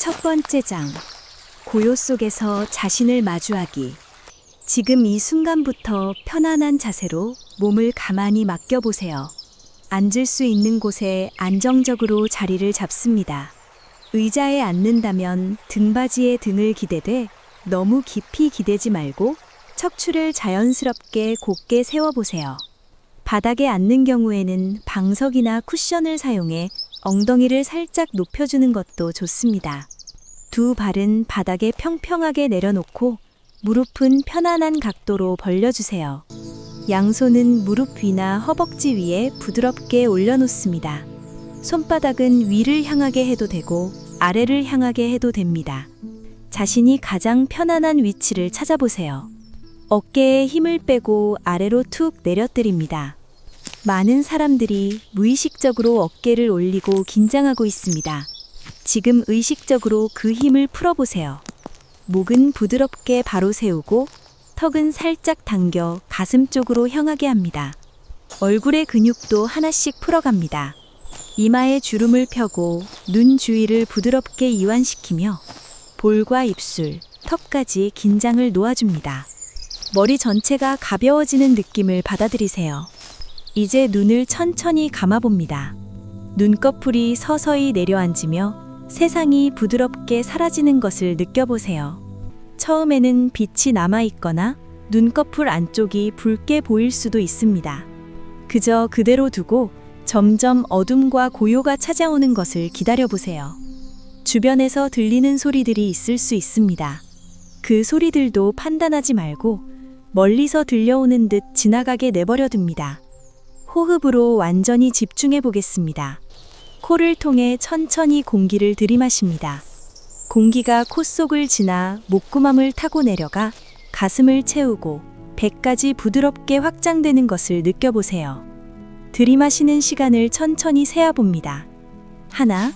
첫 번째 장, 고요 속에서 자신을 마주하기. 지금 이 순간부터 편안한 자세로 몸을 가만히 맡겨보세요. 앉을 수 있는 곳에 안정적으로 자리를 잡습니다. 의자에 앉는다면 등받이에 등을 기대되 너무 깊이 기대지 말고 척추를 자연스럽게 곧게 세워보세요. 바닥에 앉는 경우에는 방석이나 쿠션을 사용해 엉덩이를 살짝 높여주는 것도 좋습니다. 두 발은 바닥에 평평하게 내려놓고 무릎은 편안한 각도로 벌려주세요. 양손은 무릎 위나 허벅지 위에 부드럽게 올려놓습니다. 손바닥은 위를 향하게 해도 되고 아래를 향하게 해도 됩니다. 자신이 가장 편안한 위치를 찾아보세요. 어깨에 힘을 빼고 아래로 툭 내려뜨립니다. 많은 사람들이 무의식적으로 어깨를 올리고 긴장하고 있습니다. 지금 의식적으로 그 힘을 풀어보세요. 목은 부드럽게 바로 세우고 턱은 살짝 당겨 가슴 쪽으로 향하게 합니다. 얼굴의 근육도 하나씩 풀어갑니다. 이마에 주름을 펴고 눈 주위를 부드럽게 이완시키며 볼과 입술, 턱까지 긴장을 놓아줍니다. 머리 전체가 가벼워지는 느낌을 받아들이세요. 이제 눈을 천천히 감아봅니다. 눈꺼풀이 서서히 내려앉으며 세상이 부드럽게 사라지는 것을 느껴보세요. 처음에는 빛이 남아있거나 눈꺼풀 안쪽이 붉게 보일 수도 있습니다. 그저 그대로 두고 점점 어둠과 고요가 찾아오는 것을 기다려보세요. 주변에서 들리는 소리들이 있을 수 있습니다. 그 소리들도 판단하지 말고 멀리서 들려오는 듯 지나가게 내버려 둡니다. 호흡으로 완전히 집중해 보겠습니다. 코를 통해 천천히 공기를 들이마십니다. 공기가 코 속을 지나 목구멍을 타고 내려가 가슴을 채우고 배까지 부드럽게 확장되는 것을 느껴보세요. 들이마시는 시간을 천천히 세어봅니다. 하나,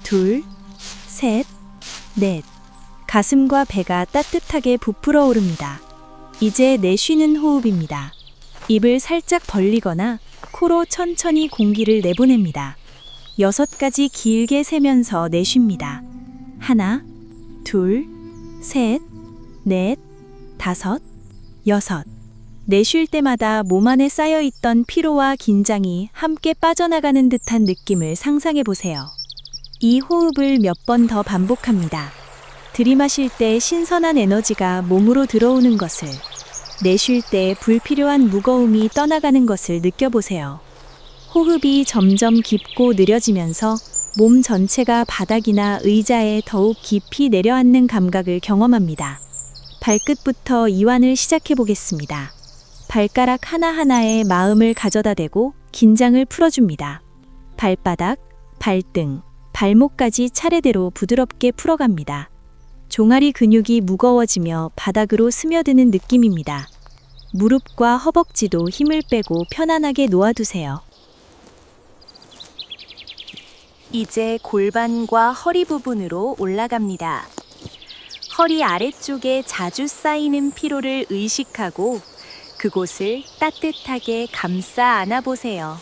둘, 셋, 넷. 가슴과 배가 따뜻하게 부풀어 오릅니다. 이제 내쉬는 호흡입니다. 입을 살짝 벌리거나 코로 천천히 공기를 내보냅니다. 6가지 길게 세면서 내쉽니다. 하나, 둘, 셋, 넷, 다섯, 여섯. 내쉴 때마다 몸 안에 쌓여있던 피로와 긴장이 함께 빠져나가는 듯한 느낌을 상상해 보세요. 이 호흡을 몇 번 더 반복합니다. 들이마실 때 신선한 에너지가 몸으로 들어오는 것을, 내쉴 때 불필요한 무거움이 떠나가는 것을 느껴보세요. 호흡이 점점 깊고 느려지면서 몸 전체가 바닥이나 의자에 더욱 깊이 내려앉는 감각을 경험합니다. 발끝부터 이완을 시작해 보겠습니다. 발가락 하나하나에 마음을 가져다 대고 긴장을 풀어줍니다. 발바닥, 발등, 발목까지 차례대로 부드럽게 풀어갑니다. 종아리 근육이 무거워지며 바닥으로 스며드는 느낌입니다. 무릎과 허벅지도 힘을 빼고 편안하게 놓아두세요. 이제 골반과 허리 부분으로 올라갑니다. 허리 아래쪽에 자주 쌓이는 피로를 의식하고 그곳을 따뜻하게 감싸 안아보세요.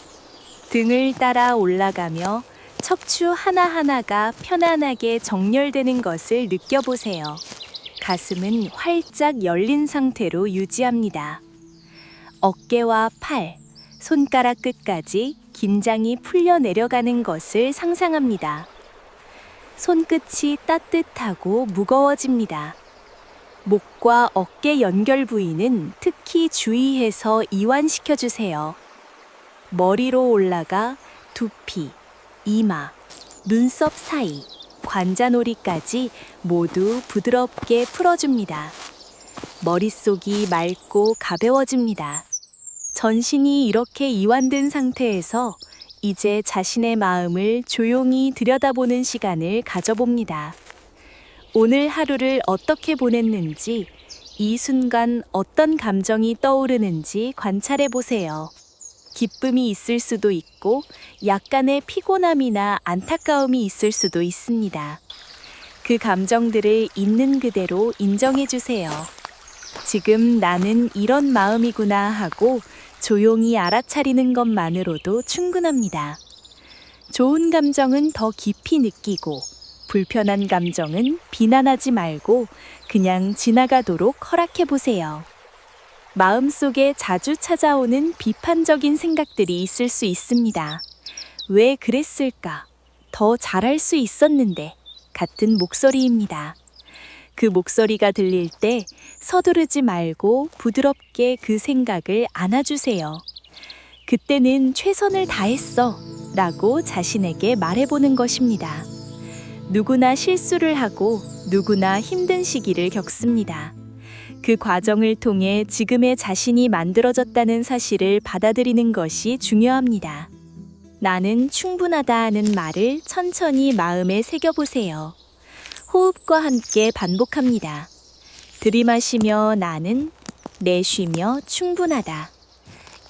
등을 따라 올라가며 척추 하나하나가 편안하게 정렬되는 것을 느껴보세요. 가슴은 활짝 열린 상태로 유지합니다. 어깨와 팔, 손가락 끝까지 긴장이 풀려 내려가는 것을 상상합니다. 손끝이 따뜻하고 무거워집니다. 목과 어깨 연결 부위는 특히 주의해서 이완시켜주세요. 머리로 올라가 두피, 이마, 눈썹 사이, 관자놀이까지 모두 부드럽게 풀어줍니다. 머릿속이 맑고 가벼워집니다. 전신이 이렇게 이완된 상태에서 이제 자신의 마음을 조용히 들여다보는 시간을 가져봅니다. 오늘 하루를 어떻게 보냈는지, 이 순간 어떤 감정이 떠오르는지 관찰해 보세요. 기쁨이 있을 수도 있고 약간의 피곤함이나 안타까움이 있을 수도 있습니다. 그 감정들을 있는 그대로 인정해 주세요. 지금 나는 이런 마음이구나 하고 조용히 알아차리는 것만으로도 충분합니다. 좋은 감정은 더 깊이 느끼고 불편한 감정은 비난하지 말고 그냥 지나가도록 허락해 보세요. 마음속에 자주 찾아오는 비판적인 생각들이 있을 수 있습니다. 왜 그랬을까? 더 잘할 수 있었는데 같은 목소리입니다. 그 목소리가 들릴 때 서두르지 말고 부드럽게 그 생각을 안아주세요. 그때는 최선을 다했어 라고 자신에게 말해보는 것입니다. 누구나 실수를 하고 누구나 힘든 시기를 겪습니다. 그 과정을 통해 지금의 자신이 만들어졌다는 사실을 받아들이는 것이 중요합니다. 나는 충분하다는 말을 천천히 마음에 새겨보세요. 호흡과 함께 반복합니다. 들이마시며 나는, 내쉬며 충분하다.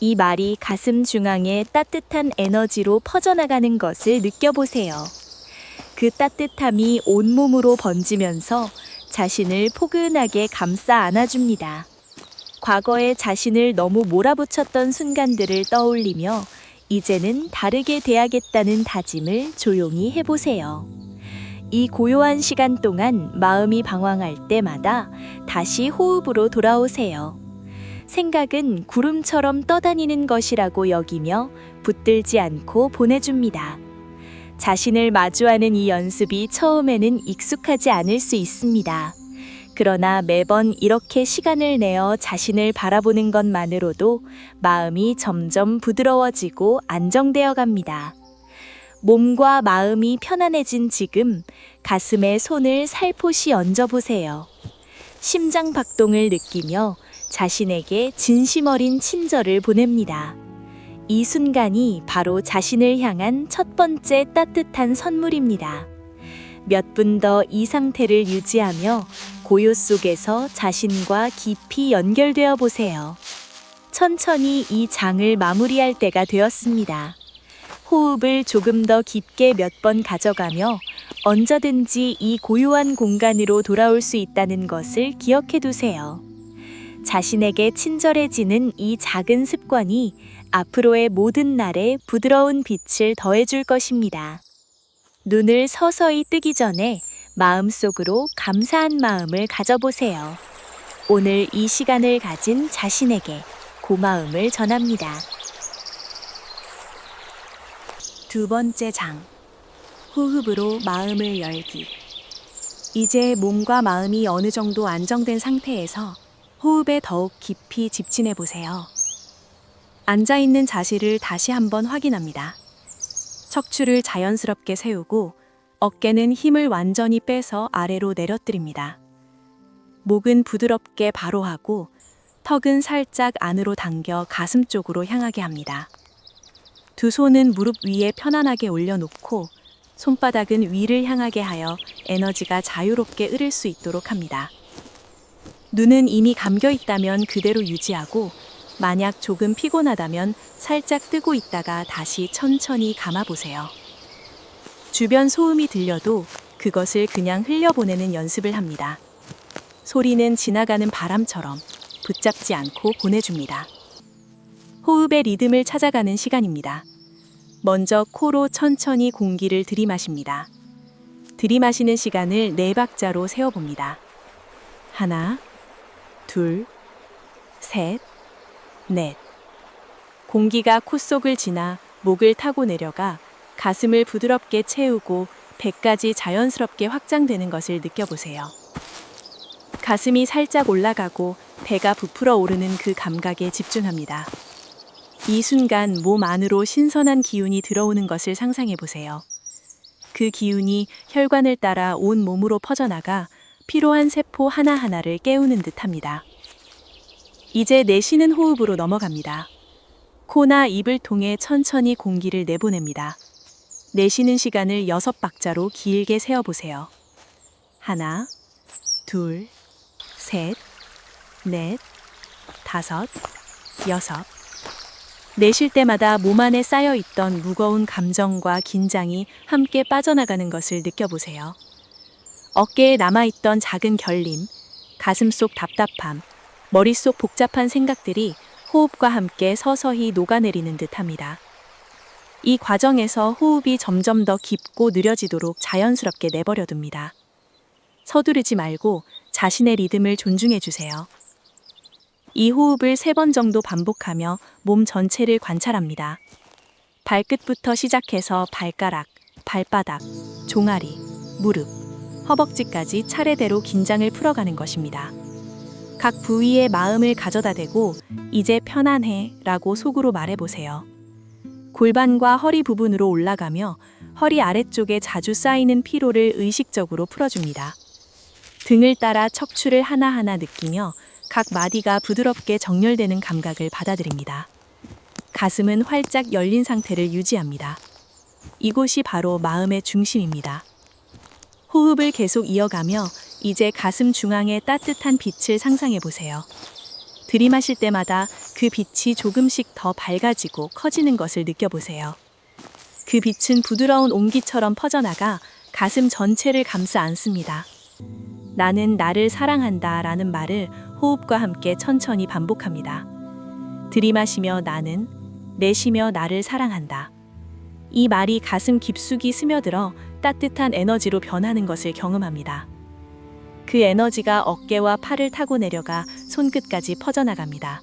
이 말이 가슴 중앙에 따뜻한 에너지로 퍼져나가는 것을 느껴보세요. 그 따뜻함이 온몸으로 번지면서 자신을 포근하게 감싸 안아줍니다. 과거의 자신을 너무 몰아붙였던 순간들을 떠올리며 이제는 다르게 대하겠다는 다짐을 조용히 해보세요. 이 고요한 시간 동안 마음이 방황할 때마다 다시 호흡으로 돌아오세요. 생각은 구름처럼 떠다니는 것이라고 여기며 붙들지 않고 보내줍니다. 자신을 마주하는 이 연습이 처음에는 익숙하지 않을 수 있습니다. 그러나 매번 이렇게 시간을 내어 자신을 바라보는 것만으로도 마음이 점점 부드러워지고 안정되어 갑니다. 몸과 마음이 편안해진 지금 가슴에 손을 살포시 얹어보세요. 심장 박동을 느끼며 자신에게 진심 어린 친절을 보냅니다. 이 순간이 바로 자신을 향한 첫 번째 따뜻한 선물입니다. 몇 분 더 이 상태를 유지하며 고요 속에서 자신과 깊이 연결되어 보세요. 천천히 이 장을 마무리할 때가 되었습니다. 호흡을 조금 더 깊게 몇 번 가져가며 언제든지 이 고요한 공간으로 돌아올 수 있다는 것을 기억해 두세요. 자신에게 친절해지는 이 작은 습관이 앞으로의 모든 날에 부드러운 빛을 더해줄 것입니다. 눈을 서서히 뜨기 전에 마음속으로 감사한 마음을 가져보세요. 오늘 이 시간을 가진 자신에게 고마움을 전합니다. 두 번째 장, 호흡으로 마음을 열기. 이제 몸과 마음이 어느 정도 안정된 상태에서 호흡에 더욱 깊이 집중해 보세요. 앉아있는 자세를 다시 한번 확인합니다. 척추를 자연스럽게 세우고 어깨는 힘을 완전히 빼서 아래로 내려뜨립니다. 목은 부드럽게 바로 하고 턱은 살짝 안으로 당겨 가슴 쪽으로 향하게 합니다. 두 손은 무릎 위에 편안하게 올려놓고 손바닥은 위를 향하게 하여 에너지가 자유롭게 흐를 수 있도록 합니다. 눈은 이미 감겨 있다면 그대로 유지하고 만약 조금 피곤하다면 살짝 뜨고 있다가 다시 천천히 감아보세요. 주변 소음이 들려도 그것을 그냥 흘려보내는 연습을 합니다. 소리는 지나가는 바람처럼 붙잡지 않고 보내줍니다. 호흡의 리듬을 찾아가는 시간입니다. 먼저 코로 천천히 공기를 들이마십니다. 들이마시는 시간을 4박자로 세어봅니다. 하나, 둘, 셋, 넷. 공기가 코 속을 지나 목을 타고 내려가 가슴을 부드럽게 채우고 배까지 자연스럽게 확장되는 것을 느껴보세요. 가슴이 살짝 올라가고 배가 부풀어 오르는 그 감각에 집중합니다. 이 순간 몸 안으로 신선한 기운이 들어오는 것을 상상해 보세요. 그 기운이 혈관을 따라 온 몸으로 퍼져나가 피로한 세포 하나하나를 깨우는 듯합니다. 이제 내쉬는 호흡으로 넘어갑니다. 코나 입을 통해 천천히 공기를 내보냅니다. 내쉬는 시간을 6박자로 길게 세어보세요. 하나, 둘, 셋, 넷, 다섯, 여섯. 내쉴 때마다 몸 안에 쌓여있던 무거운 감정과 긴장이 함께 빠져나가는 것을 느껴보세요. 어깨에 남아있던 작은 결림, 가슴속 답답함, 머릿속 복잡한 생각들이 호흡과 함께 서서히 녹아내리는 듯합니다. 이 과정에서 호흡이 점점 더 깊고 느려지도록 자연스럽게 내버려 둡니다. 서두르지 말고 자신의 리듬을 존중해 주세요. 이 호흡을 3번 정도 반복하며 몸 전체를 관찰합니다. 발끝부터 시작해서 발가락, 발바닥, 종아리, 무릎, 허벅지까지 차례대로 긴장을 풀어가는 것입니다. 각 부위에 마음을 가져다 대고 이제 편안해 라고 속으로 말해보세요. 골반과 허리 부분으로 올라가며 허리 아래쪽에 자주 쌓이는 피로를 의식적으로 풀어줍니다. 등을 따라 척추를 하나하나 느끼며 각 마디가 부드럽게 정렬되는 감각을 받아들입니다. 가슴은 활짝 열린 상태를 유지합니다. 이곳이 바로 마음의 중심입니다. 호흡을 계속 이어가며 이제 가슴 중앙에 따뜻한 빛을 상상해 보세요. 들이마실 때마다 그 빛이 조금씩 더 밝아지고 커지는 것을 느껴보세요. 그 빛은 부드러운 온기처럼 퍼져나가 가슴 전체를 감싸 안습니다. 나는 나를 사랑한다 라는 말을 호흡과 함께 천천히 반복합니다. 들이마시며 나는, 내쉬며 나를 사랑한다. 이 말이 가슴 깊숙이 스며들어 따뜻한 에너지로 변하는 것을 경험합니다. 그 에너지가 어깨와 팔을 타고 내려가 손끝까지 퍼져나갑니다.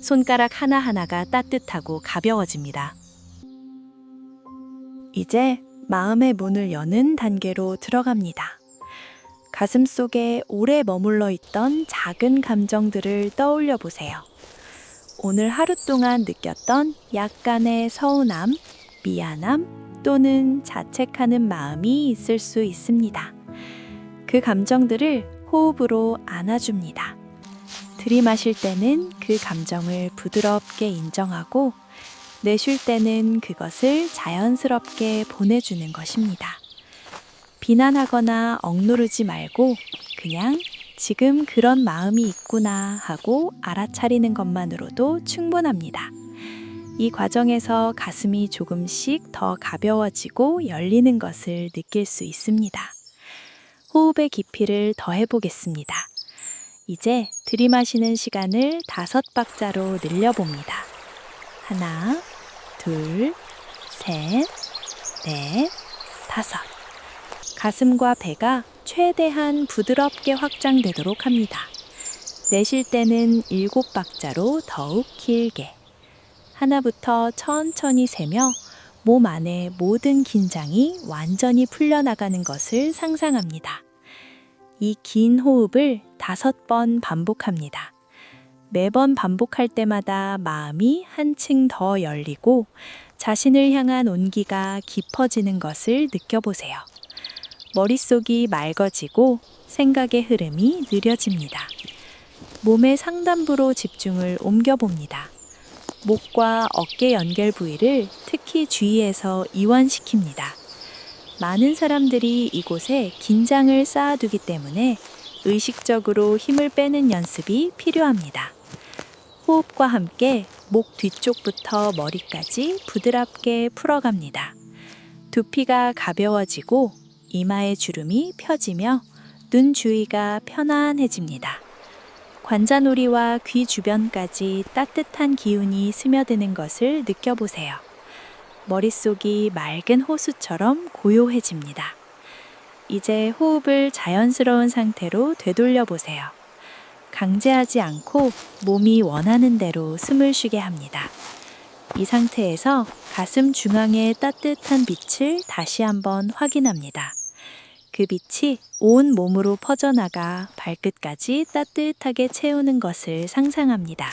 손가락 하나하나가 따뜻하고 가벼워집니다. 이제 마음의 문을 여는 단계로 들어갑니다. 가슴 속에 오래 머물러 있던 작은 감정들을 떠올려 보세요. 오늘 하루 동안 느꼈던 약간의 서운함, 미안함 또는 자책하는 마음이 있을 수 있습니다. 그 감정들을 호흡으로 안아줍니다. 들이마실 때는 그 감정을 부드럽게 인정하고 내쉴 때는 그것을 자연스럽게 보내주는 것입니다. 비난하거나 억누르지 말고 그냥 지금 그런 마음이 있구나 하고 알아차리는 것만으로도 충분합니다. 이 과정에서 가슴이 조금씩 더 가벼워지고 열리는 것을 느낄 수 있습니다. 호흡의 깊이를 더해보겠습니다. 이제 들이마시는 시간을 5박자로 늘려봅니다. 하나, 둘, 셋, 넷, 5. 가슴과 배가 최대한 부드럽게 확장되도록 합니다. 내쉴 때는 7박자로 더욱 길게. 하나부터 천천히 세며 몸 안의 모든 긴장이 완전히 풀려나가는 것을 상상합니다. 이 긴 호흡을 5번 반복합니다. 매번 반복할 때마다 마음이 한층 더 열리고 자신을 향한 온기가 깊어지는 것을 느껴보세요. 머릿속이 맑아지고 생각의 흐름이 느려집니다. 몸의 상단부로 집중을 옮겨봅니다. 목과 어깨 연결 부위를 특히 주의해서 이완시킵니다. 많은 사람들이 이곳에 긴장을 쌓아두기 때문에 의식적으로 힘을 빼는 연습이 필요합니다. 호흡과 함께 목 뒤쪽부터 머리까지 부드럽게 풀어갑니다. 두피가 가벼워지고 이마의 주름이 펴지며 눈 주위가 편안해집니다. 관자놀이와 귀 주변까지 따뜻한 기운이 스며드는 것을 느껴보세요. 머릿속이 맑은 호수처럼 고요해집니다. 이제 호흡을 자연스러운 상태로 되돌려 보세요. 강제하지 않고 몸이 원하는 대로 숨을 쉬게 합니다. 이 상태에서 가슴 중앙의 따뜻한 빛을 다시 한번 확인합니다. 그 빛이 온 몸으로 퍼져나가 발끝까지 따뜻하게 채우는 것을 상상합니다.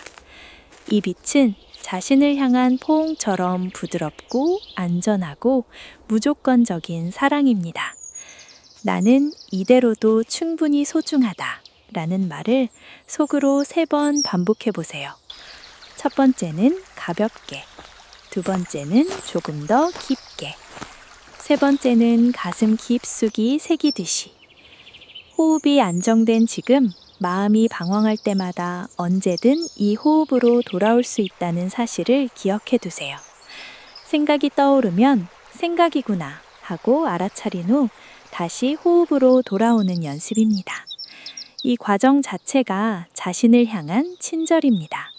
이 빛은 자신을 향한 포옹처럼 부드럽고 안전하고 무조건적인 사랑입니다. 나는 이대로도 충분히 소중하다 라는 말을 속으로 3번 반복해 보세요. 첫 번째는 가볍게, 두 번째는 조금 더 깊게, 세 번째는 가슴 깊숙이 새기듯이. 호흡이 안정된 지금 마음이 방황할 때마다 언제든 이 호흡으로 돌아올 수 있다는 사실을 기억해 두세요. 생각이 떠오르면 생각이구나 하고 알아차린 후 다시 호흡으로 돌아오는 연습입니다. 이 과정 자체가 자신을 향한 친절입니다.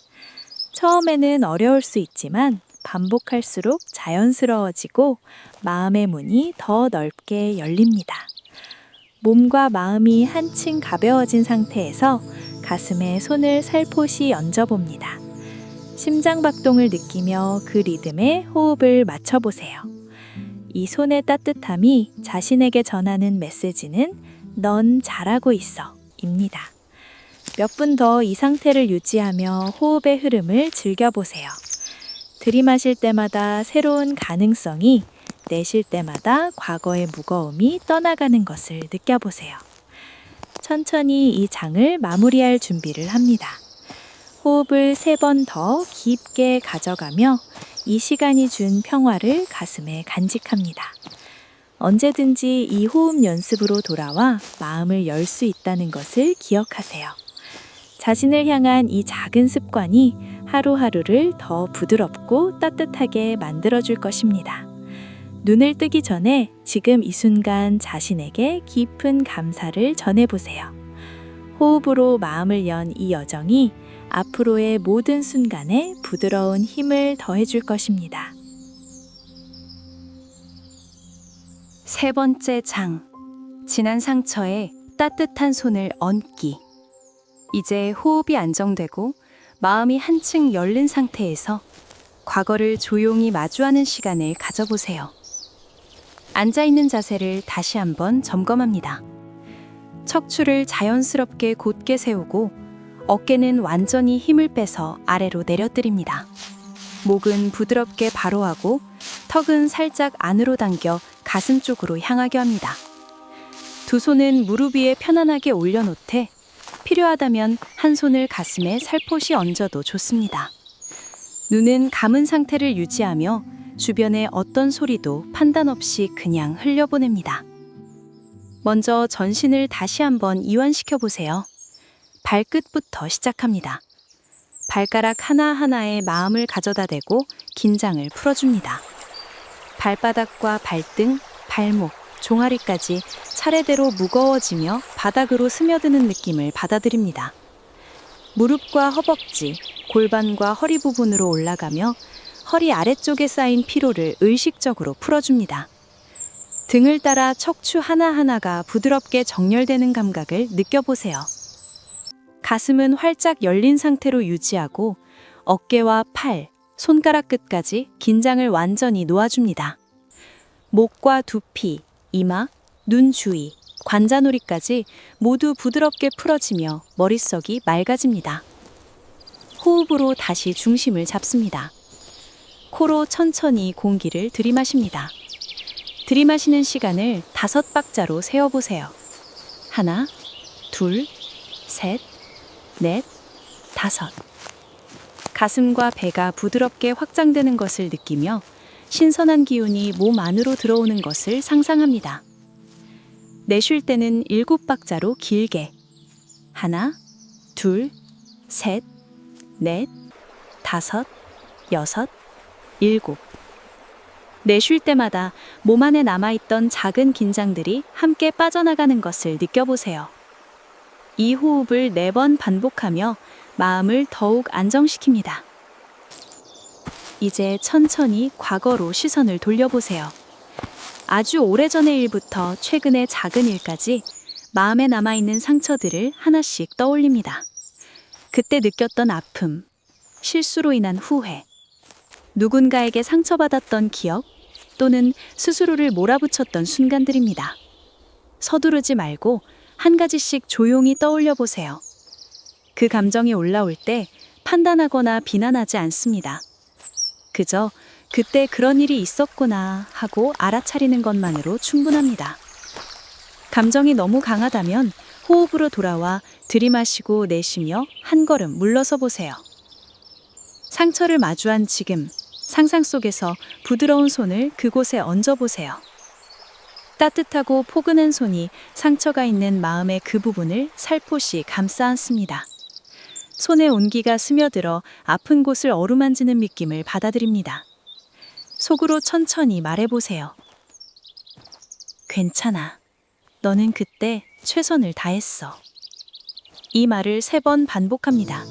처음에는 어려울 수 있지만 반복할수록 자연스러워지고 마음의 문이 더 넓게 열립니다. 몸과 마음이 한층 가벼워진 상태에서 가슴에 손을 살포시 얹어봅니다. 심장박동을 느끼며 그 리듬에 호흡을 맞춰보세요. 이 손의 따뜻함이 자신에게 전하는 메시지는 넌 잘하고 있어 입니다. 몇 분 더 이 상태를 유지하며 호흡의 흐름을 즐겨보세요. 들이마실 때마다 새로운 가능성이, 내쉴 때마다 과거의 무거움이 떠나가는 것을 느껴보세요. 천천히 이 장을 마무리할 준비를 합니다. 호흡을 3번 더 깊게 가져가며 이 시간이 준 평화를 가슴에 간직합니다. 언제든지 이 호흡 연습으로 돌아와 마음을 열 수 있다는 것을 기억하세요. 자신을 향한 이 작은 습관이 하루하루를 더 부드럽고 따뜻하게 만들어줄 것입니다. 눈을 뜨기 전에 지금 이 순간 자신에게 깊은 감사를 전해보세요. 호흡으로 마음을 연 이 여정이 앞으로의 모든 순간에 부드러운 힘을 더해줄 것입니다. 3번째 장, 지난 상처에 따뜻한 손을 얹기. 이제 호흡이 안정되고 마음이 한층 열린 상태에서 과거를 조용히 마주하는 시간을 가져보세요. 앉아있는 자세를 다시 한번 점검합니다. 척추를 자연스럽게 곧게 세우고 어깨는 완전히 힘을 빼서 아래로 내려드립니다. 목은 부드럽게 바로하고 턱은 살짝 안으로 당겨 가슴 쪽으로 향하게 합니다. 두 손은 무릎 위에 편안하게 올려놓되 필요하다면 한 손을 가슴에 살포시 얹어도 좋습니다. 눈은 감은 상태를 유지하며 주변의 어떤 소리도 판단 없이 그냥 흘려보냅니다. 먼저 전신을 다시 한번 이완시켜 보세요. 발끝부터 시작합니다. 발가락 하나하나에 마음을 가져다 대고 긴장을 풀어줍니다. 발바닥과 발등, 발목, 종아리까지 차례대로 무거워지며 바닥으로 스며드는 느낌을 받아들입니다. 무릎과 허벅지, 골반과 허리 부분으로 올라가며 허리 아래쪽에 쌓인 피로를 의식적으로 풀어줍니다. 등을 따라 척추 하나하나가 부드럽게 정렬되는 감각을 느껴보세요. 가슴은 활짝 열린 상태로 유지하고 어깨와 팔, 손가락 끝까지 긴장을 완전히 놓아줍니다. 목과 두피, 이마, 눈 주위, 관자놀이까지 모두 부드럽게 풀어지며 머릿속이 맑아집니다. 호흡으로 다시 중심을 잡습니다. 코로 천천히 공기를 들이마십니다. 들이마시는 시간을 5박자로 세어보세요. 1, 2, 3, 4, 5. 가슴과 배가 부드럽게 확장되는 것을 느끼며 신선한 기운이 몸 안으로 들어오는 것을 상상합니다. 내쉴 때는 7박자로 길게 1, 2, 3, 4, 5, 6, 7. 내쉴 때마다 몸 안에 남아있던 작은 긴장들이 함께 빠져나가는 것을 느껴보세요. 이 호흡을 4번 반복하며 마음을 더욱 안정시킵니다. 이제 천천히 과거로 시선을 돌려보세요. 아주 오래전의 일부터 최근의 작은 일까지 마음에 남아있는 상처들을 하나씩 떠올립니다. 그때 느꼈던 아픔, 실수로 인한 후회, 누군가에게 상처받았던 기억 또는 스스로를 몰아붙였던 순간들입니다. 서두르지 말고 한 가지씩 조용히 떠올려 보세요. 그 감정이 올라올 때 판단하거나 비난하지 않습니다. 그저 그때 그런 일이 있었구나 하고 알아차리는 것만으로 충분합니다. 감정이 너무 강하다면 호흡으로 돌아와 들이마시고 내쉬며 한 걸음 물러서 보세요. 상처를 마주한 지금, 상상 속에서 부드러운 손을 그곳에 얹어보세요. 따뜻하고 포근한 손이 상처가 있는 마음의 그 부분을 살포시 감싸 안습니다. 손의 온기가 스며들어 아픈 곳을 어루만지는 느낌을 받아들입니다. 속으로 천천히 말해보세요. 괜찮아. 너는 그때 최선을 다했어. 이 말을 3번 반복합니다.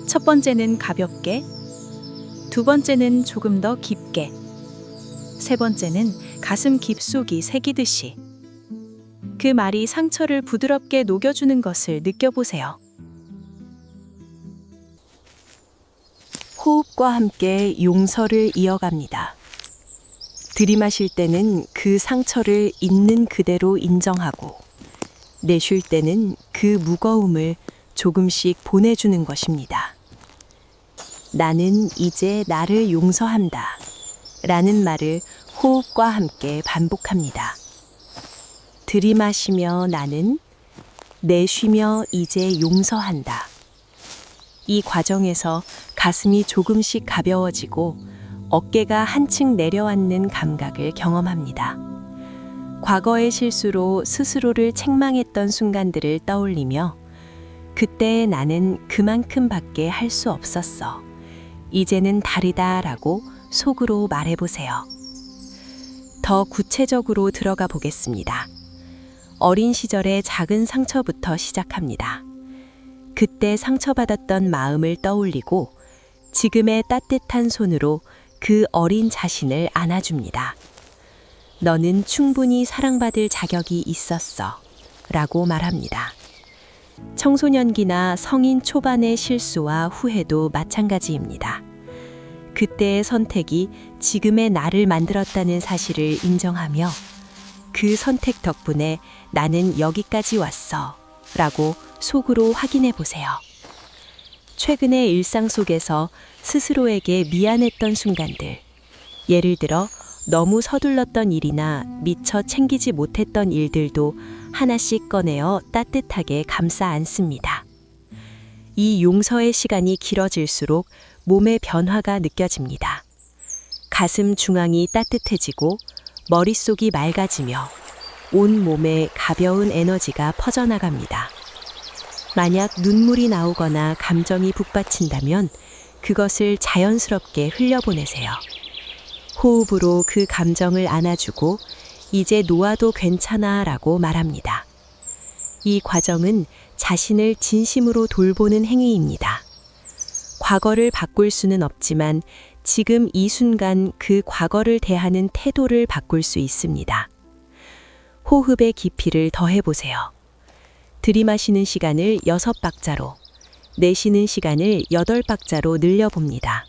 첫 번째는 가볍게, 두 번째는 조금 더 깊게. 세 번째는 가슴 깊숙이 새기듯이. 그 말이 상처를 부드럽게 녹여주는 것을 느껴보세요. 호흡과 함께 용서를 이어갑니다. 들이마실 때는 그 상처를 있는 그대로 인정하고, 내쉴 때는 그 무거움을 조금씩 보내주는 것입니다. 나는 이제 나를 용서한다 라는 말을 호흡과 함께 반복합니다. 들이마시며 나는, 내쉬며 이제 용서한다. 이 과정에서 가슴이 조금씩 가벼워지고 어깨가 한층 내려앉는 감각을 경험합니다. 과거의 실수로 스스로를 책망했던 순간들을 떠올리며 그때의 나는 그만큼밖에 할 수 없었어. 이제는 다르다라고 속으로 말해보세요. 더 구체적으로 들어가 보겠습니다. 어린 시절의 작은 상처부터 시작합니다. 그때 상처받았던 마음을 떠올리고 지금의 따뜻한 손으로 그 어린 자신을 안아줍니다. 너는 충분히 사랑받을 자격이 있었어 라고 말합니다. 청소년기나 성인 초반의 실수와 후회도 마찬가지입니다. 그때의 선택이 지금의 나를 만들었다는 사실을 인정하며 그 선택 덕분에 나는 여기까지 왔어 라고 속으로 확인해 보세요. 최근의 일상 속에서 스스로에게 미안했던 순간들, 예를 들어 너무 서둘렀던 일이나 미처 챙기지 못했던 일들도 하나씩 꺼내어 따뜻하게 감싸 안습니다. 이 용서의 시간이 길어질수록 몸의 변화가 느껴집니다. 가슴 중앙이 따뜻해지고 머릿속이 맑아지며 온 몸에 가벼운 에너지가 퍼져나갑니다. 만약 눈물이 나오거나 감정이 북받친다면 그것을 자연스럽게 흘려보내세요. 호흡으로 그 감정을 안아주고 이제 놓아도 괜찮아 라고 말합니다. 이 과정은 자신을 진심으로 돌보는 행위입니다. 과거를 바꿀 수는 없지만 지금 이 순간 그 과거를 대하는 태도를 바꿀 수 있습니다. 호흡의 깊이를 더해보세요. 들이마시는 시간을 6박자로, 내쉬는 시간을 8박자로 늘려봅니다.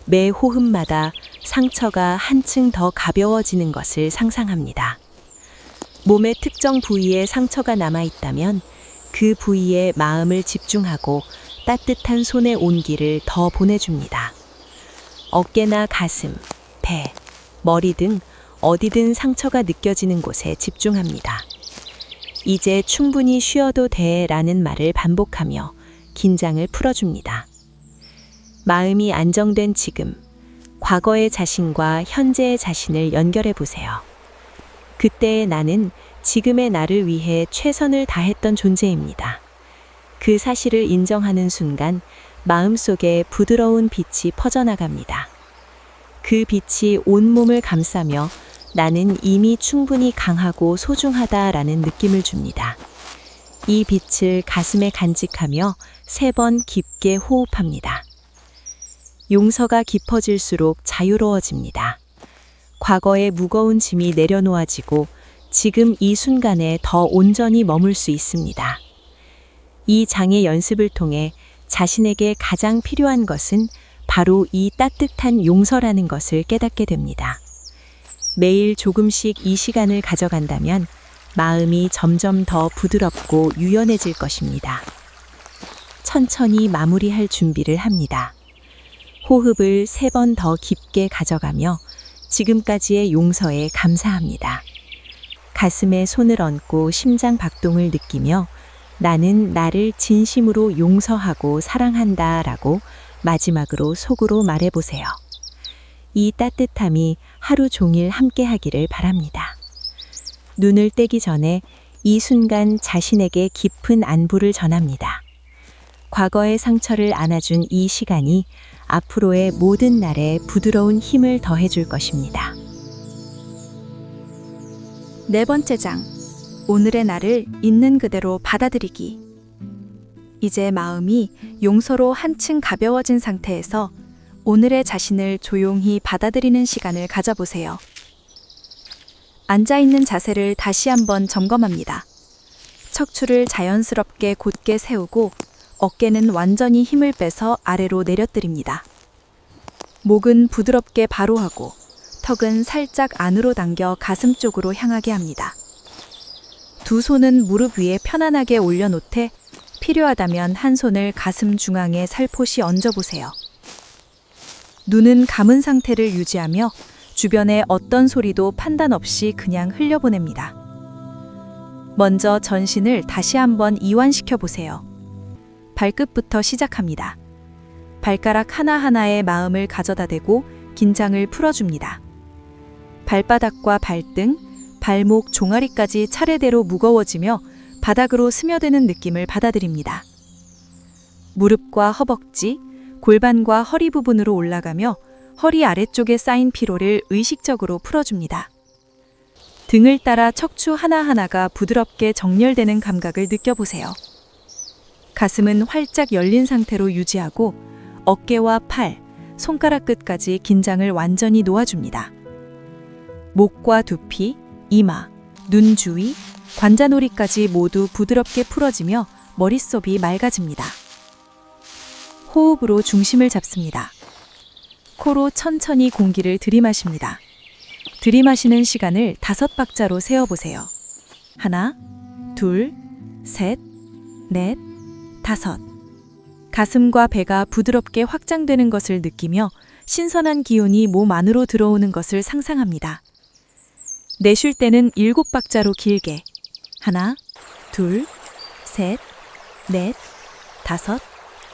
매 호흡마다 상처가 한층 더 가벼워지는 것을 상상합니다. 몸의 특정 부위에 상처가 남아있다면 그 부위에 마음을 집중하고 따뜻한 손의 온기를 더 보내줍니다. 어깨나 가슴, 배, 머리 등 어디든 상처가 느껴지는 곳에 집중합니다. 이제 충분히 쉬어도 돼 라는 말을 반복하며 긴장을 풀어줍니다. 마음이 안정된 지금, 과거의 자신과 현재의 자신을 연결해 보세요. 그때의 나는 지금의 나를 위해 최선을 다했던 존재입니다. 그 사실을 인정하는 순간 마음속에 부드러운 빛이 퍼져나갑니다. 그 빛이 온몸을 감싸며 나는 이미 충분히 강하고 소중하다라는 느낌을 줍니다. 이 빛을 가슴에 간직하며 3번 깊게 호흡합니다. 용서가 깊어질수록 자유로워집니다. 과거의 무거운 짐이 내려놓아지고 지금 이 순간에 더 온전히 머물 수 있습니다. 이 장의 연습을 통해 자신에게 가장 필요한 것은 바로 이 따뜻한 용서라는 것을 깨닫게 됩니다. 매일 조금씩 이 시간을 가져간다면 마음이 점점 더 부드럽고 유연해질 것입니다. 천천히 마무리할 준비를 합니다. 호흡을 3번 더 깊게 가져가며 지금까지의 용서에 감사합니다. 가슴에 손을 얹고 심장 박동을 느끼며 나는 나를 진심으로 용서하고 사랑한다 라고 마지막으로 속으로 말해보세요. 이 따뜻함이 하루 종일 함께 하기를 바랍니다. 눈을 떼기 전에 이 순간 자신에게 깊은 안부를 전합니다. 과거의 상처를 안아준 이 시간이 앞으로의 모든 날에 부드러운 힘을 더해줄 것입니다. 4번째 장, 오늘의 나를 있는 그대로 받아들이기. 이제 마음이 용서로 한층 가벼워진 상태에서 오늘의 자신을 조용히 받아들이는 시간을 가져보세요. 앉아있는 자세를 다시 한번 점검합니다. 척추를 자연스럽게 곧게 세우고 어깨는 완전히 힘을 빼서 아래로 내려뜨립니다. 목은 부드럽게 바로 하고 턱은 살짝 안으로 당겨 가슴 쪽으로 향하게 합니다. 두 손은 무릎 위에 편안하게 올려놓되 필요하다면 한 손을 가슴 중앙에 살포시 얹어보세요. 눈은 감은 상태를 유지하며 주변의 어떤 소리도 판단 없이 그냥 흘려보냅니다. 먼저 전신을 다시 한번 이완시켜 보세요. 발끝부터 시작합니다. 발가락 하나하나에 마음을 가져다 대고 긴장을 풀어줍니다. 발바닥과 발등, 발목, 종아리까지 차례대로 무거워지며 바닥으로 스며드는 느낌을 받아들입니다. 무릎과 허벅지, 골반과 허리 부분으로 올라가며 허리 아래쪽에 쌓인 피로를 의식적으로 풀어줍니다. 등을 따라 척추 하나하나가 부드럽게 정렬되는 감각을 느껴보세요. 가슴은 활짝 열린 상태로 유지하고 어깨와 팔, 손가락 끝까지 긴장을 완전히 놓아줍니다. 목과 두피, 이마, 눈 주위, 관자놀이까지 모두 부드럽게 풀어지며 머릿속이 맑아집니다. 호흡으로 중심을 잡습니다. 코로 천천히 공기를 들이마십니다. 들이마시는 시간을 5박자로 세어보세요. 하나, 둘, 셋, 넷, 5. 가슴과 배가 부드럽게 확장되는 것을 느끼며 신선한 기운이 몸 안으로 들어오는 것을 상상합니다. 내쉴 때는 7박자로 길게. 하나, 둘, 셋, 넷, 5,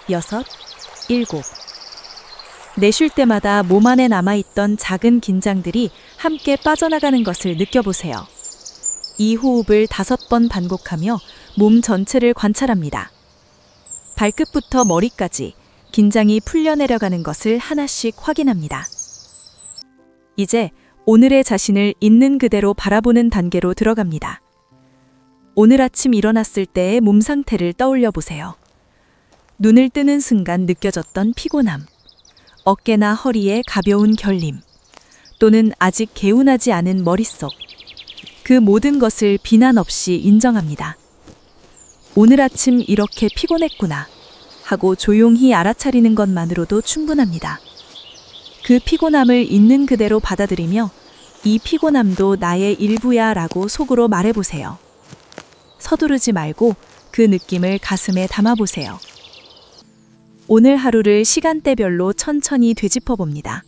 6, 7. 내쉴 때마다 몸 안에 남아있던 작은 긴장들이 함께 빠져나가는 것을 느껴보세요. 이 호흡을 5번 반복하며 몸 전체를 관찰합니다. 발끝부터 머리까지 긴장이 풀려 내려가는 것을 하나씩 확인합니다. 이제 오늘의 자신을 있는 그대로 바라보는 단계로 들어갑니다. 오늘 아침 일어났을 때의 몸 상태를 떠올려 보세요. 눈을 뜨는 순간 느껴졌던 피곤함, 어깨나 허리에 가벼운 결림, 또는 아직 개운하지 않은 머릿속, 그 모든 것을 비난 없이 인정합니다. 오늘 아침 이렇게 피곤했구나 하고 조용히 알아차리는 것만으로도 충분합니다. 그 피곤함을 있는 그대로 받아들이며 이 피곤함도 나의 일부야 라고 속으로 말해보세요. 서두르지 말고 그 느낌을 가슴에 담아보세요. 오늘 하루를 시간대별로 천천히 되짚어 봅니다.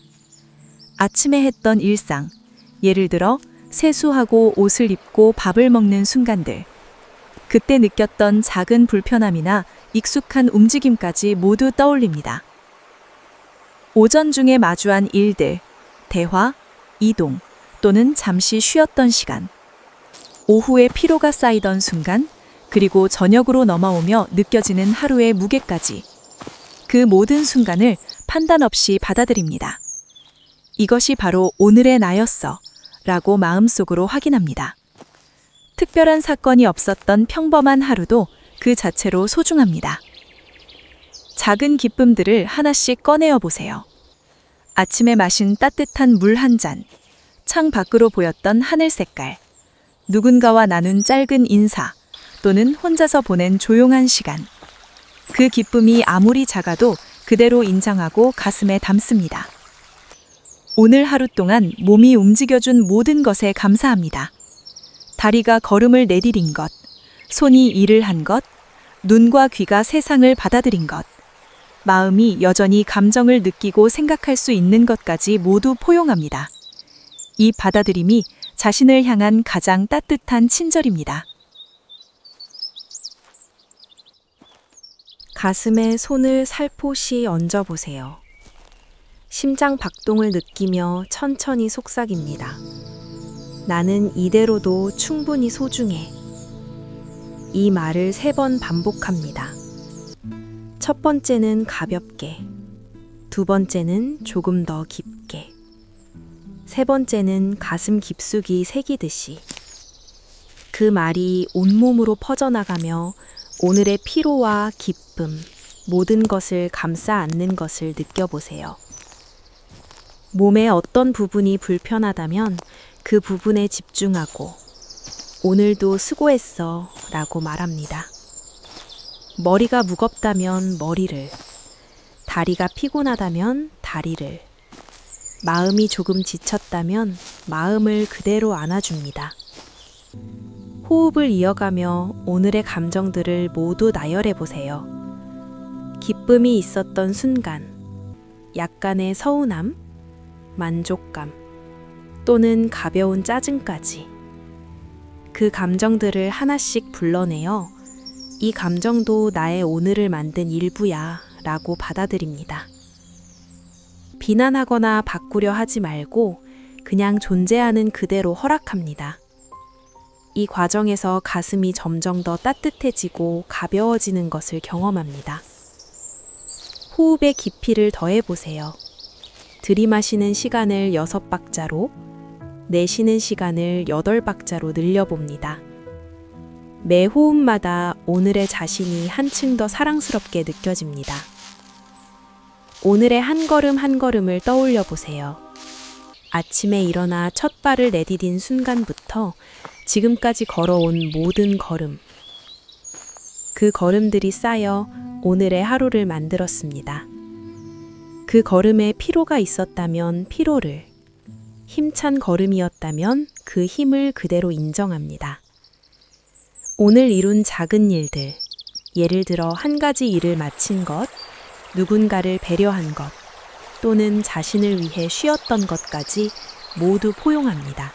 아침에 했던 일상, 예를 들어 세수하고 옷을 입고 밥을 먹는 순간들, 그때 느꼈던 작은 불편함이나 익숙한 움직임까지 모두 떠올립니다. 오전 중에 마주한 일들, 대화, 이동, 또는 잠시 쉬었던 시간, 오후에 피로가 쌓이던 순간, 그리고 저녁으로 넘어오며 느껴지는 하루의 무게까지, 그 모든 순간을 판단 없이 받아들입니다. 이것이 바로 오늘의 나였어 라고 마음속으로 확인합니다. 특별한 사건이 없었던 평범한 하루도 그 자체로 소중합니다. 작은 기쁨들을 하나씩 꺼내어 보세요. 아침에 마신 따뜻한 물 한 잔, 창 밖으로 보였던 하늘 색깔, 누군가와 나눈 짧은 인사, 또는 혼자서 보낸 조용한 시간. 그 기쁨이 아무리 작아도 그대로 인정하고 가슴에 담습니다. 오늘 하루 동안 몸이 움직여준 모든 것에 감사합니다. 다리가 걸음을 내디딘 것, 손이 일을 한 것, 눈과 귀가 세상을 받아들인 것, 마음이 여전히 감정을 느끼고 생각할 수 있는 것까지 모두 포용합니다. 이 받아들임이 자신을 향한 가장 따뜻한 친절입니다. 가슴에 손을 살포시 얹어보세요. 심장 박동을 느끼며 천천히 속삭입니다. 나는 이대로도 충분히 소중해. 이 말을 3번 반복합니다. 첫 번째는 가볍게, 두 번째는 조금 더 깊게, 세 번째는 가슴 깊숙이 새기듯이. 그 말이 온몸으로 퍼져나가며 오늘의 피로와 기쁨, 모든 것을 감싸 안는 것을 느껴보세요. 몸의 어떤 부분이 불편하다면 그 부분에 집중하고 오늘도 수고했어 라고 말합니다. 머리가 무겁다면 머리를, 다리가 피곤하다면 다리를, 마음이 조금 지쳤다면 마음을 그대로 안아줍니다. 호흡을 이어가며 오늘의 감정들을 모두 나열해 보세요. 기쁨이 있었던 순간, 약간의 서운함, 만족감, 또는 가벼운 짜증까지. 그 감정들을 하나씩 불러내어 이 감정도 나의 오늘을 만든 일부야 라고 받아들입니다. 비난하거나 바꾸려 하지 말고 그냥 존재하는 그대로 허락합니다. 이 과정에서 가슴이 점점 더 따뜻해지고 가벼워지는 것을 경험합니다. 호흡의 깊이를 더해보세요. 들이마시는 시간을 6박자로, 내쉬는 시간을 8박자로 늘려봅니다. 매 호흡마다 오늘의 자신이 한층 더 사랑스럽게 느껴집니다. 오늘의 한 걸음 한 걸음을 떠올려 보세요. 아침에 일어나 첫 발을 내디딘 순간부터 지금까지 걸어온 모든 걸음. 그 걸음들이 쌓여 오늘의 하루를 만들었습니다. 그 걸음에 피로가 있었다면 피로를, 힘찬 걸음이었다면 그 힘을 그대로 인정합니다. 오늘 이룬 작은 일들, 예를 들어 한 가지 일을 마친 것, 누군가를 배려한 것, 또는 자신을 위해 쉬었던 것까지 모두 포용합니다.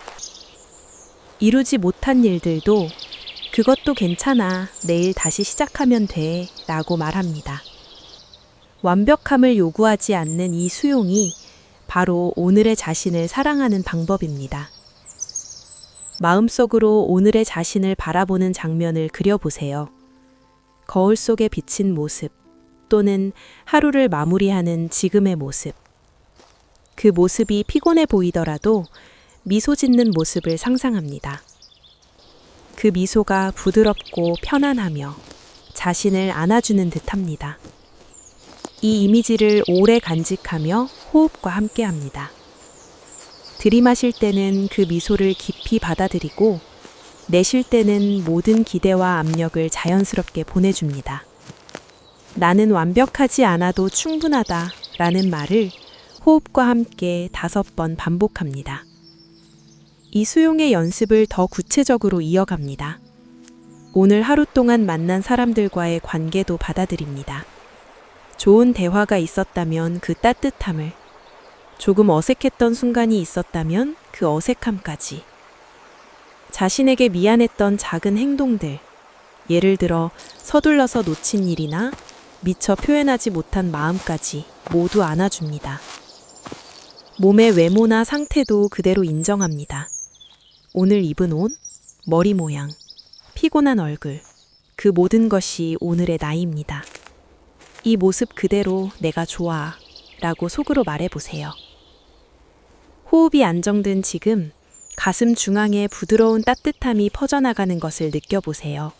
이루지 못한 일들도 그것도 괜찮아, 내일 다시 시작하면 돼 라고 말합니다. 완벽함을 요구하지 않는 이 수용이 바로 오늘의 자신을 사랑하는 방법입니다. 마음속으로 오늘의 자신을 바라보는 장면을 그려보세요. 거울 속에 비친 모습, 또는 하루를 마무리하는 지금의 모습. 그 모습이 피곤해 보이더라도 미소 짓는 모습을 상상합니다. 그 미소가 부드럽고 편안하며 자신을 안아주는 듯합니다. 이 이미지를 오래 간직하며 호흡과 함께합니다. 들이마실 때는 그 미소를 깊이 받아들이고 내쉴 때는 모든 기대와 압력을 자연스럽게 보내줍니다. 나는 완벽하지 않아도 충분하다 라는 말을 호흡과 함께 5번 반복합니다. 이 수용의 연습을 더 구체적으로 이어갑니다. 오늘 하루 동안 만난 사람들과의 관계도 받아들입니다. 좋은 대화가 있었다면 그 따뜻함을, 조금 어색했던 순간이 있었다면 그 어색함까지, 자신에게 미안했던 작은 행동들, 예를 들어 서둘러서 놓친 일이나 미처 표현하지 못한 마음까지 모두 안아줍니다. 몸의 외모나 상태도 그대로 인정합니다. 오늘 입은 옷, 머리 모양, 피곤한 얼굴, 그 모든 것이 오늘의 나입니다. 이 모습 그대로 내가 좋아 라고 속으로 말해보세요. 호흡이 안정된 지금 가슴 중앙에 부드러운 따뜻함이 퍼져나가는 것을 느껴보세요.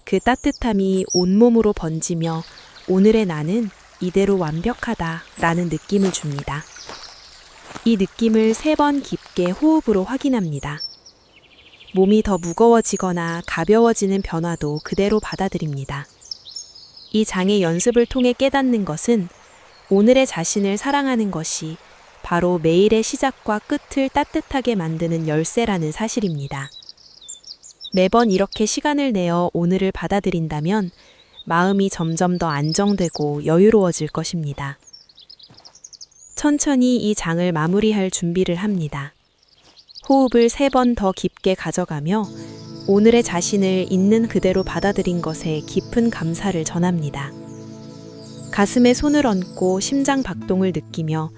그 따뜻함이 온몸으로 번지며 오늘의 나는 이대로 완벽하다 라는 느낌을 줍니다. 이 느낌을 3번 깊게 호흡으로 확인합니다. 몸이 더 무거워지거나 가벼워지는 변화도 그대로 받아들입니다. 이 장의 연습을 통해 깨닫는 것은 오늘의 자신을 사랑하는 것이 바로 매일의 시작과 끝을 따뜻하게 만드는 열쇠라는 사실입니다. 매번 이렇게 시간을 내어 오늘을 받아들인다면 마음이 점점 더 안정되고 여유로워질 것입니다. 천천히 이 장을 마무리할 준비를 합니다. 호흡을 3번 더 깊게 가져가며 오늘의 자신을 있는 그대로 받아들인 것에 깊은 감사를 전합니다. 가슴에 손을 얹고 심장 박동을 느끼며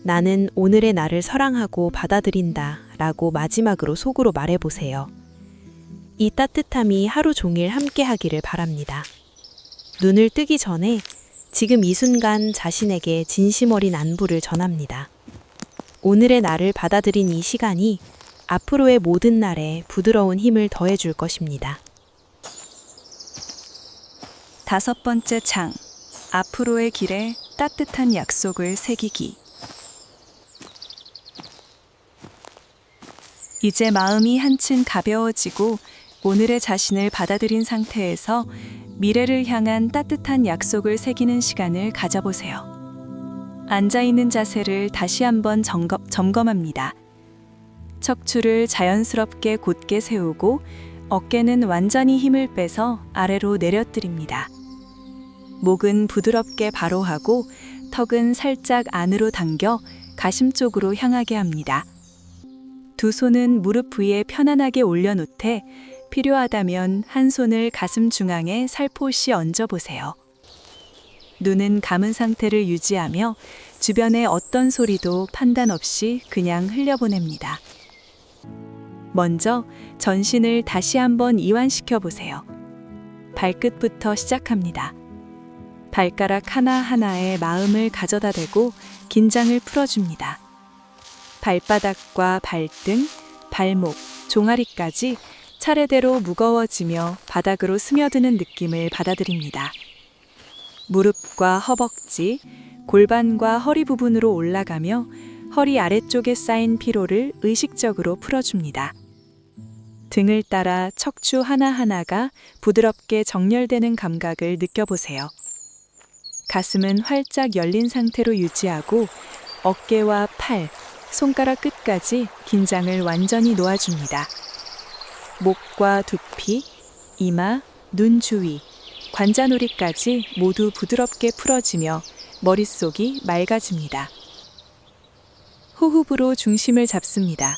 나는 오늘의 나를 사랑하고 받아들인다 라고 마지막으로 속으로 말해보세요. 이 따뜻함이 하루 종일 함께 하기를 바랍니다. 눈을 뜨기 전에 지금 이 순간 자신에게 진심 어린 안부를 전합니다. 오늘의 나를 받아들인 이 시간이 앞으로의 모든 날에 부드러운 힘을 더해줄 것입니다. 5번째 장, 앞으로의 길에 따뜻한 약속을 새기기. 이제 마음이 한층 가벼워지고 오늘의 자신을 받아들인 상태에서 미래를 향한 따뜻한 약속을 새기는 시간을 가져보세요. 앉아있는 자세를 다시 한번 점검합니다. 척추를 자연스럽게 곧게 세우고 어깨는 완전히 힘을 빼서 아래로 내려뜨립니다. 목은 부드럽게 바로 하고 턱은 살짝 안으로 당겨 가심 쪽으로 향하게 합니다. 두 손은 무릎 위에 편안하게 올려놓되 필요하다면 한 손을 가슴 중앙에 살포시 얹어보세요. 눈은 감은 상태를 유지하며 주변의 어떤 소리도 판단 없이 그냥 흘려보냅니다. 먼저 전신을 다시 한번 이완시켜 보세요. 발끝부터 시작합니다. 발가락 하나하나에 마음을 가져다 대고 긴장을 풀어줍니다. 발바닥과 발등, 발목, 종아리까지 차례대로 무거워지며 바닥으로 스며드는 느낌을 받아들입니다. 무릎과 허벅지, 골반과 허리 부분으로 올라가며 허리 아래쪽에 쌓인 피로를 의식적으로 풀어줍니다. 등을 따라 척추 하나하나가 부드럽게 정렬되는 감각을 느껴보세요. 가슴은 활짝 열린 상태로 유지하고 어깨와 팔, 손가락 끝까지 긴장을 완전히 놓아줍니다. 목과 두피, 이마, 눈 주위, 관자놀이까지 모두 부드럽게 풀어지며 머릿속이 맑아집니다. 호흡으로 중심을 잡습니다.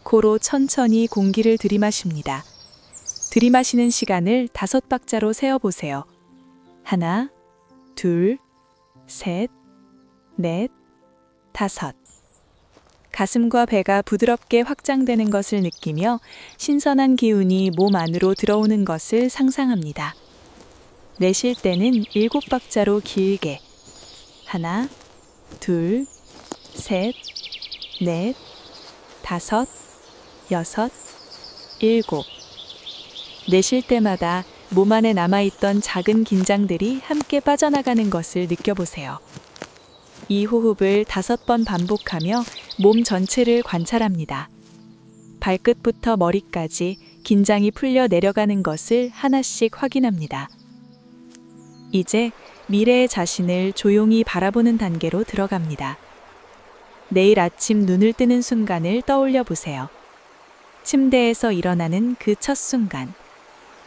코로 천천히 공기를 들이마십니다. 들이마시는 시간을 5박자로 세어보세요. 하나, 둘, 셋, 넷, 다섯. 가슴과 배가 부드럽게 확장되는 것을 느끼며 신선한 기운이 몸 안으로 들어오는 것을 상상합니다. 내쉴 때는 7박자로 길게. 하나, 둘, 셋, 넷, 다섯, 여섯, 일곱. 내쉴 때마다 몸 안에 남아있던 작은 긴장들이 함께 빠져나가는 것을 느껴보세요. 이 호흡을 5번 반복하며 몸 전체를 관찰합니다. 발끝부터 머리까지 긴장이 풀려 내려가는 것을 하나씩 확인합니다. 이제 미래의 자신을 조용히 바라보는 단계로 들어갑니다. 내일 아침 눈을 뜨는 순간을 떠올려 보세요. 침대에서 일어나는 그 첫 순간.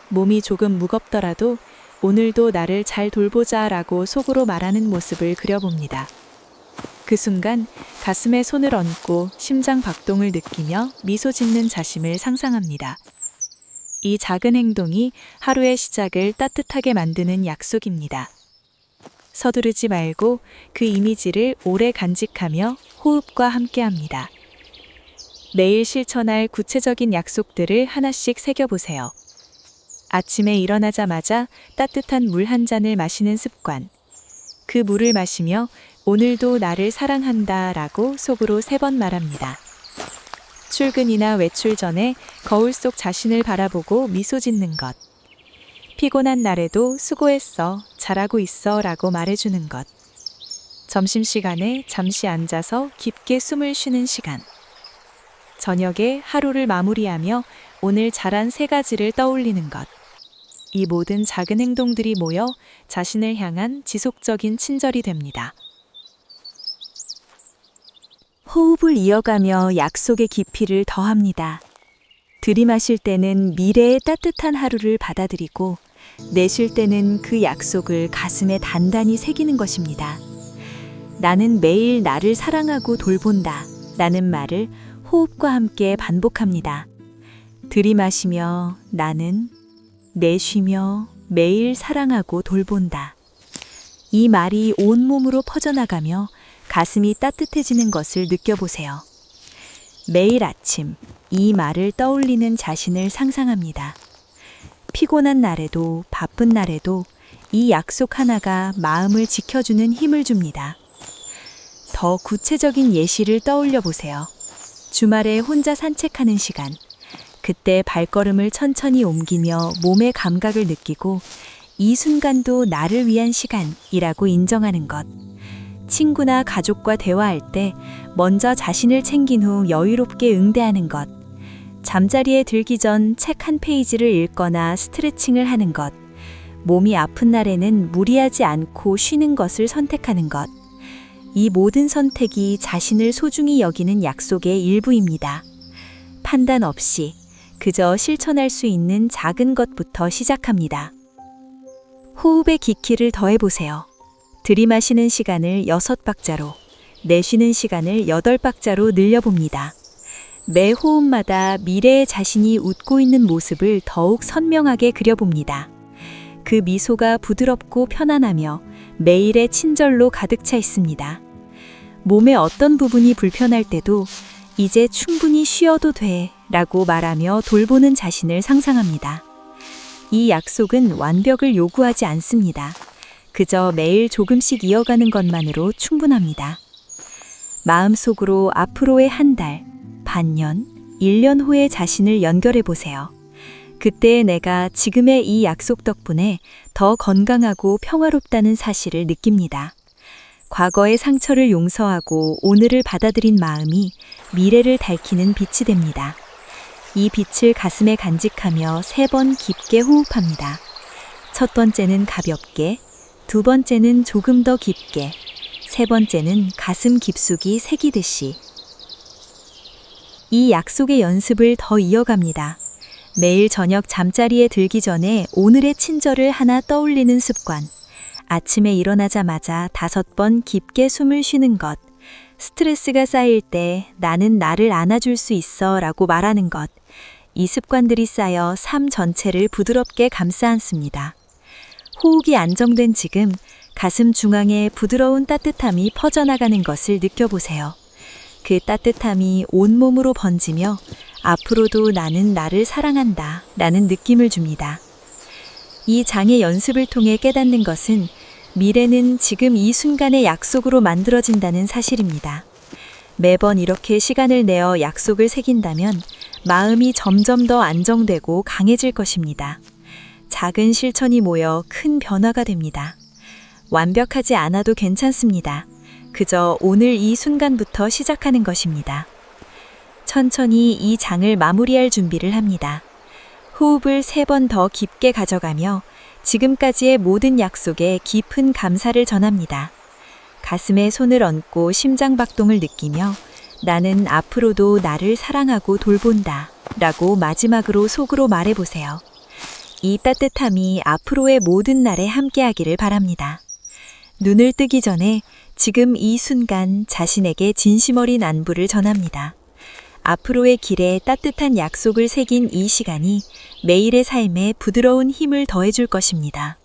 몸이 조금 무겁더라도 오늘도 나를 잘 돌보자라고 속으로 말하는 모습을 그려봅니다. 그 순간 가슴에 손을 얹고 심장 박동을 느끼며 미소 짓는 자신을 상상합니다. 이 작은 행동이 하루의 시작을 따뜻하게 만드는 약속입니다. 서두르지 말고 그 이미지를 오래 간직하며 호흡과 함께합니다. 내일 실천할 구체적인 약속들을 하나씩 새겨보세요. 아침에 일어나자마자 따뜻한 물 한 잔을 마시는 습관. 그 물을 마시며 오늘도 나를 사랑한다 라고 속으로 3번 말합니다. 출근이나 외출 전에 거울 속 자신을 바라보고 미소 짓는 것. 피곤한 날에도 수고했어, 잘하고 있어 라고 말해주는 것. 점심시간에 잠시 앉아서 깊게 숨을 쉬는 시간. 저녁에 하루를 마무리하며 오늘 잘한 3가지를 떠올리는 것. 이 모든 작은 행동들이 모여 자신을 향한 지속적인 친절이 됩니다. 호흡을 이어가며 약속의 깊이를 더합니다. 들이마실 때는 미래의 따뜻한 하루를 받아들이고 내쉴 때는 그 약속을 가슴에 단단히 새기는 것입니다. 나는 매일 나를 사랑하고 돌본다 라는 말을 호흡과 함께 반복합니다. 들이마시며 나는, 내쉬며 매일 사랑하고 돌본다. 이 말이 온몸으로 퍼져나가며 가슴이 따뜻해지는 것을 느껴보세요. 매일 아침 이 말을 떠올리는 자신을 상상합니다. 피곤한 날에도 바쁜 날에도 이 약속 하나가 마음을 지켜주는 힘을 줍니다. 더 구체적인 예시를 떠올려 보세요. 주말에 혼자 산책하는 시간. 그때 발걸음을 천천히 옮기며 몸의 감각을 느끼고 이 순간도 나를 위한 시간이라고 인정하는 것. 친구나 가족과 대화할 때 먼저 자신을 챙긴 후 여유롭게 응대하는 것. 잠자리에 들기 전 책 한 페이지를 읽거나 스트레칭을 하는 것, 몸이 아픈 날에는 무리하지 않고 쉬는 것을 선택하는 것. 이 모든 선택이 자신을 소중히 여기는 약속의 일부입니다. 판단 없이 그저 실천할 수 있는 작은 것부터 시작합니다. 호흡의 깊이를 더해보세요. 들이마시는 시간을 6박자로, 내쉬는 시간을 8박자로 늘려봅니다. 매 호흡마다 미래의 자신이 웃고 있는 모습을 더욱 선명하게 그려봅니다. 그 미소가 부드럽고 편안하며 매일의 친절로 가득 차 있습니다. 몸의 어떤 부분이 불편할 때도 이제 충분히 쉬어도 돼 라고 말하며 돌보는 자신을 상상합니다. 이 약속은 완벽을 요구하지 않습니다. 그저 매일 조금씩 이어가는 것만으로 충분합니다. 마음속으로 앞으로의 한 달, 반년, 1년 후의 자신을 연결해 보세요. 그때의 내가 지금의 이 약속 덕분에 더 건강하고 평화롭다는 사실을 느낍니다. 과거의 상처를 용서하고 오늘을 받아들인 마음이 미래를 밝히는 빛이 됩니다. 이 빛을 가슴에 간직하며 3번 깊게 호흡합니다. 첫 번째는 가볍게, 두 번째는 조금 더 깊게, 세 번째는 가슴 깊숙이 새기듯이. 이 약속의 연습을 더 이어갑니다. 매일 저녁 잠자리에 들기 전에 오늘의 친절을 하나 떠올리는 습관. 아침에 일어나자마자 5번 깊게 숨을 쉬는 것. 스트레스가 쌓일 때 나는 나를 안아줄 수 있어 라고 말하는 것. 이 습관들이 쌓여 삶 전체를 부드럽게 감싸 안습니다. 호흡이 안정된 지금 가슴 중앙에 부드러운 따뜻함이 퍼져나가는 것을 느껴보세요. 그 따뜻함이 온몸으로 번지며 앞으로도 나는 나를 사랑한다 라는 느낌을 줍니다. 이 장의 연습을 통해 깨닫는 것은 미래는 지금 이 순간의 약속으로 만들어진다는 사실입니다. 매번 이렇게 시간을 내어 약속을 새긴다면 마음이 점점 더 안정되고 강해질 것입니다. 작은 실천이 모여 큰 변화가 됩니다. 완벽하지 않아도 괜찮습니다. 그저 오늘 이 순간부터 시작하는 것입니다. 천천히 이 장을 마무리할 준비를 합니다. 호흡을 3번 더 깊게 가져가며 지금까지의 모든 약속에 깊은 감사를 전합니다. 가슴에 손을 얹고 심장 박동을 느끼며 나는 앞으로도 나를 사랑하고 돌본다 라고 마지막으로 속으로 말해보세요. 이 따뜻함이 앞으로의 모든 날에 함께하기를 바랍니다. 눈을 뜨기 전에 지금 이 순간 자신에게 진심 어린 안부를 전합니다. 앞으로의 길에 따뜻한 약속을 새긴 이 시간이 매일의 삶에 부드러운 힘을 더해줄 것입니다.